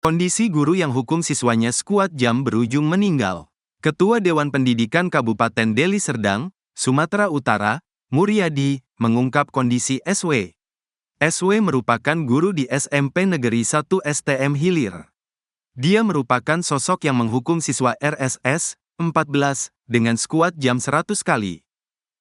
Kondisi guru yang hukum siswanya skuad jam berujung meninggal. Ketua Dewan Pendidikan Kabupaten Deli Serdang, Sumatera Utara, Muryadi, mengungkap kondisi SW. SW merupakan guru di SMP Negeri 1 STM Hilir. Dia merupakan sosok yang menghukum siswa RSS 14 dengan skuad jam 100 kali.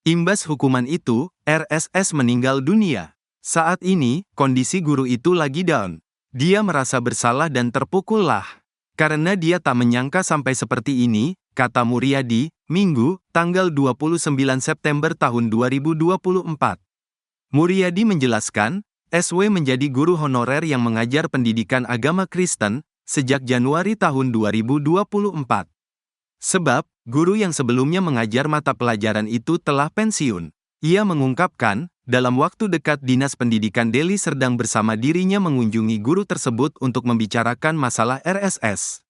Imbas hukuman itu, RSS meninggal dunia. Saat ini, kondisi guru itu lagi down. Dia merasa bersalah dan terpukul lah. Karena dia tak menyangka sampai seperti ini, kata Muryadi, Minggu, tanggal 29 September tahun 2024. Muryadi menjelaskan, SW menjadi guru honorer yang mengajar pendidikan agama Kristen sejak Januari tahun 2024. Sebab, guru yang sebelumnya mengajar mata pelajaran itu telah pensiun. Ia mengungkapkan, dalam waktu dekat Dinas Pendidikan Deli Serdang bersama dirinya mengunjungi guru tersebut untuk membicarakan masalah RSS.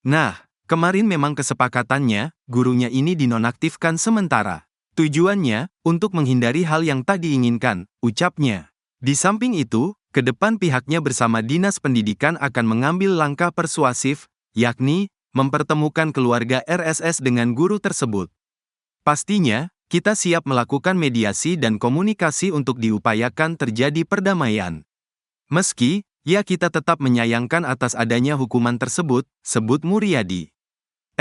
Nah, kemarin memang kesepakatannya, gurunya ini dinonaktifkan sementara. Tujuannya, untuk menghindari hal yang tak diinginkan, ucapnya. Di samping itu, ke depan pihaknya bersama Dinas Pendidikan akan mengambil langkah persuasif, yakni, mempertemukan keluarga RSS dengan guru tersebut. Pastinya, kita siap melakukan mediasi dan komunikasi untuk diupayakan terjadi perdamaian. Meski, ya kita tetap menyayangkan atas adanya hukuman tersebut, sebut Muryadi.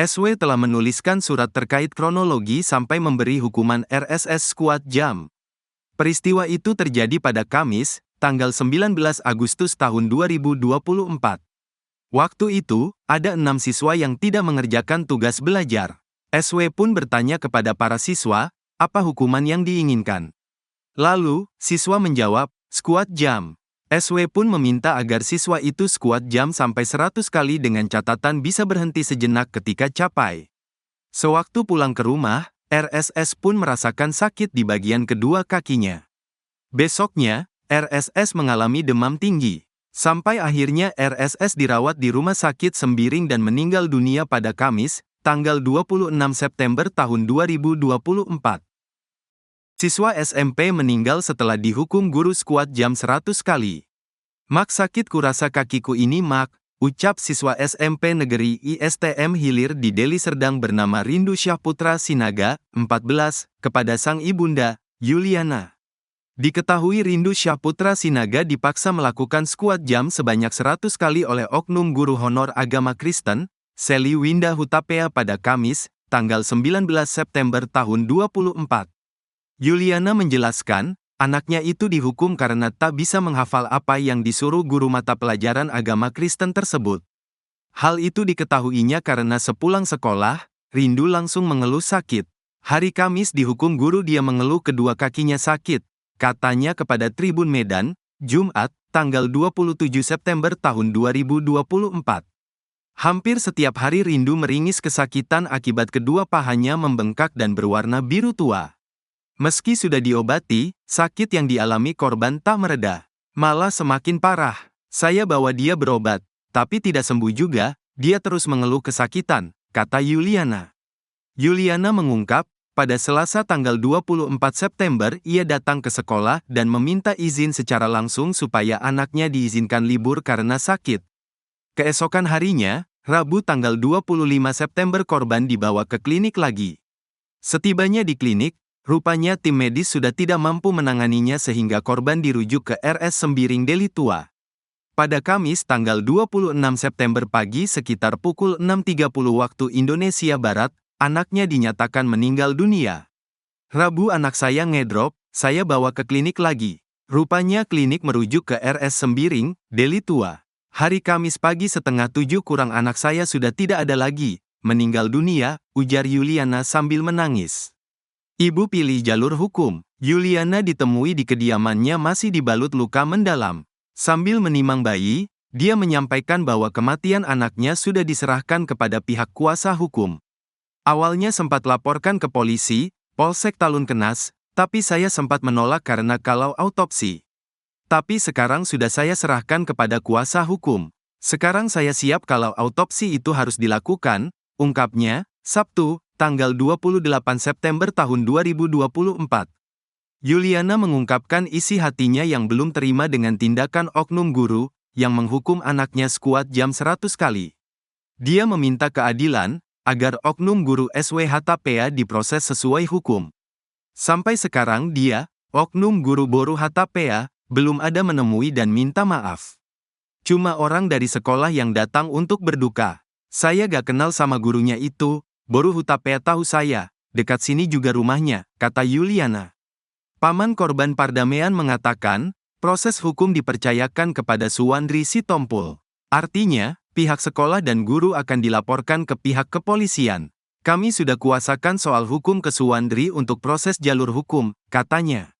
SW telah menuliskan surat terkait kronologi sampai memberi hukuman RSS skuad jam. Peristiwa itu terjadi pada Kamis, tanggal 19 Agustus tahun 2024. Waktu itu, ada 6 siswa yang tidak mengerjakan tugas belajar. SW pun bertanya kepada para siswa, apa hukuman yang diinginkan. Lalu, siswa menjawab, skuad jam. SW pun meminta agar siswa itu skuad jam sampai 100 kali dengan catatan bisa berhenti sejenak ketika capai. Sewaktu pulang ke rumah, RSS pun merasakan sakit di bagian kedua kakinya. Besoknya, RSS mengalami demam tinggi. Sampai akhirnya RSS dirawat di Rumah Sakit Sembiring dan meninggal dunia pada Kamis, tanggal 26 September tahun 2024. Siswa SMP meninggal setelah dihukum guru skuad jam 100 kali. Mak sakit kurasa kakiku ini mak, ucap siswa SMP Negeri ISTM Hilir di Deli Serdang bernama Rindu Syahputra Sinaga, 14, kepada sang ibunda, Yuliana. Diketahui Rindu Syahputra Sinaga dipaksa melakukan skuad jam sebanyak 100 kali oleh oknum guru honor agama Kristen, Seli Winda Hutapea pada Kamis, tanggal 19 September tahun 2024. Yuliana menjelaskan, anaknya itu dihukum karena tak bisa menghafal apa yang disuruh guru mata pelajaran agama Kristen tersebut. Hal itu diketahuinya karena sepulang sekolah, Rindu langsung mengeluh sakit. Hari Kamis dihukum guru dia mengeluh kedua kakinya sakit, katanya kepada Tribun Medan, Jumat, tanggal 27 September tahun 2024. Hampir setiap hari Rindu meringis kesakitan akibat kedua pahanya membengkak dan berwarna biru tua. Meski sudah diobati, sakit yang dialami korban tak mereda. Malah semakin parah. Saya bawa dia berobat, tapi tidak sembuh juga, dia terus mengeluh kesakitan, kata Yuliana. Yuliana mengungkap, pada Selasa tanggal 24 September ia datang ke sekolah dan meminta izin secara langsung supaya anaknya diizinkan libur karena sakit. Keesokan harinya, Rabu tanggal 25 September korban dibawa ke klinik lagi. Setibanya di klinik, rupanya tim medis sudah tidak mampu menanganinya sehingga korban dirujuk ke RS Sembiring Deli Tua. Pada Kamis tanggal 26 September pagi sekitar pukul 6.30 waktu Indonesia Barat, anaknya dinyatakan meninggal dunia. Rabu anak saya ngedrop, saya bawa ke klinik lagi. Rupanya klinik merujuk ke RS Sembiring, Deli Tua. Hari Kamis pagi setengah 7 kurang anak saya sudah tidak ada lagi, meninggal dunia, ujar Yuliana sambil menangis. Ibu pilih jalur hukum. Yuliana ditemui di kediamannya masih dibalut luka mendalam. Sambil menimang bayi, dia menyampaikan bahwa kematian anaknya sudah diserahkan kepada pihak kuasa hukum. Awalnya sempat laporkan ke polisi, Polsek Talunkenas, tapi saya sempat menolak karena kalau autopsi. Tapi sekarang sudah saya serahkan kepada kuasa hukum. Sekarang saya siap kalau autopsi itu harus dilakukan, ungkapnya, Sabtu, tanggal 28 September tahun 2024. Yuliana mengungkapkan isi hatinya yang belum terima dengan tindakan oknum guru, yang menghukum anaknya skuad jam 100 kali. Dia meminta keadilan, agar oknum guru SW Hutapea diproses sesuai hukum. Sampai sekarang dia, oknum guru Boru Hutapea, belum ada menemui dan minta maaf. Cuma orang dari sekolah yang datang untuk berduka. Saya gak kenal sama gurunya itu, Boru Hutapea tahu saya, dekat sini juga rumahnya, kata Yuliana. Paman korban perdamaian mengatakan, proses hukum dipercayakan kepada Suwandri Sitompul. Artinya, pihak sekolah dan guru akan dilaporkan ke pihak kepolisian. Kami sudah kuasakan soal hukum ke Suwandri untuk proses jalur hukum, katanya.